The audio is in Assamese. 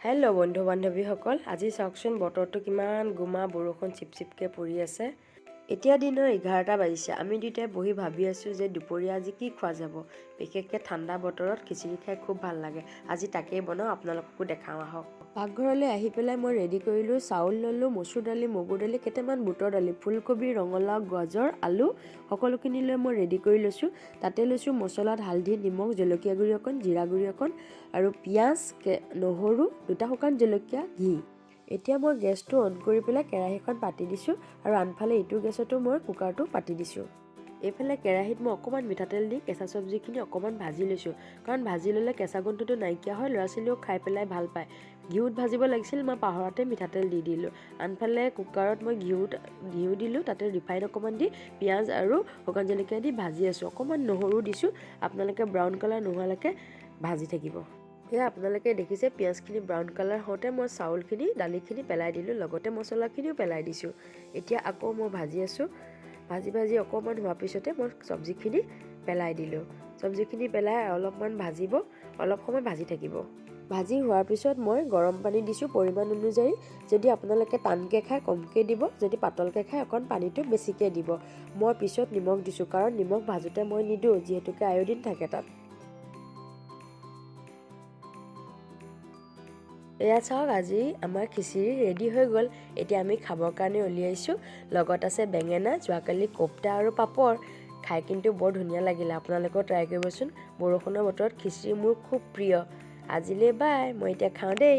হেল্ল' বন্ধু বান্ধৱীসকল, আজি চাওকচোন বতৰটো কিমান গুমা, বৰষুণ চিপচিপকৈ পৰি আছে। এতিয়া দিনৰ 11টা বাজিছে। আমি দুয়োটাই বহি ভাবি আছোঁ যে দুপৰীয়া আজি কি খোৱা যাব। বিশেষকৈ ঠাণ্ডা বতৰত খিচিৰি খাই খুব ভাল লাগে। আজি তাকেই বনাওঁ, আপোনালোককো দেখাওঁ আহক। পাকঘৰলৈ আহি পেলাই মই ৰেডি কৰিলোঁ। চাউল ল'লোঁ, মচুৰ দালি, মগুৰ দালি, কেইটামান বুটৰ দালি, ফুলকবি, ৰঙালাও, গাজৰ, আলু সকলোখিনি লৈ মই ৰেডি কৰি লৈছোঁ। তাতে লৈছোঁ মছলাত হালধি, নিমখ, জলকীয়া গুড়ি অকণ, জিৰা গুড়ি অকণ আৰু পিঁয়াজ, নহৰু, 2টা শুকান জলকীয়া, ঘি। এতিয়া মই গেছটো অন কৰি পেলাই কেৰাহীখন পাতি দিছোঁ আৰু আনফালে ইটো গেছতো মই কুকাৰটো পাতি দিছোঁ। এইফালে কেৰাহীত মই অকণমান মিঠাতেল দি কেঁচা চব্জিখিনি অকণমান ভাজি লৈছোঁ, কাৰণ ভাজি ল'লে কেঁচা গোন্ধটো নাইকিয়া হয়, ল'ৰা ছোৱালীও খাই পেলাই ভাল পায়। ঘিউত ভাজিব লাগিছিল, মই পাহৰতে মিঠাতেল দি দিলোঁ। আনফালে কুকাৰত মই ঘিউ দিলোঁ, তাতে ৰিফাইন অকণমান দি পিঁয়াজ আৰু শুকান জলকীয়া দি ভাজি আছোঁ। অকণমান নহৰু দিছোঁ, আপোনালোকে ব্ৰাউন কালাৰ নোহোৱালৈকে ভাজি থাকিব। সেয়া আপোনালোকে দেখিছে, পিঁয়াজখিনি ব্ৰাউন কালাৰ হওঁতে মই চাউলখিনি, দালিখিনি পেলাই দিলোঁ, লগতে মছলাখিনিও পেলাই দিছোঁ। এতিয়া আকৌ মই ভাজি আছোঁ। ভাজি অকণমান হোৱাৰ পিছতে মই চব্জিখিনি পেলাই দিলোঁ। চব্জিখিনি পেলাই অলপমান ভাজিব, অলপ সময় ভাজি থাকিব। ভাজি হোৱাৰ পিছত মই গৰম পানী দিছোঁ পৰিমাণ অনুযায়ী। যদি আপোনালোকে টানকৈ খায় কমকৈ দিব, যদি পাতলকৈ খায় অকণ পানীটো বেছিকৈ দিব। মই পিছত নিমখ দিছোঁ, কাৰণ নিমখ ভাজোঁতে মই নিদিওঁ, যিহেতুকে আয়ডিন থাকে তাত। এয়া চাওক, আজি আমাৰ খিচিৰি ৰেডি হৈ গ'ল। এতিয়া আমি খাবৰ কাৰণে উলিয়াইছোঁ। লগত আছে বেঙেনা, যোৱাকালি কোফতা আৰু পাপৰ। খাই কিন্তু বৰ ধুনীয়া লাগিলে। আপোনালোকেও ট্ৰাই কৰিবচোন। বৰষুণৰ বতৰত খিচিৰি মোৰ খুব প্ৰিয়। আজিলৈ বাই, মই এতিয়া খাওঁ দেই।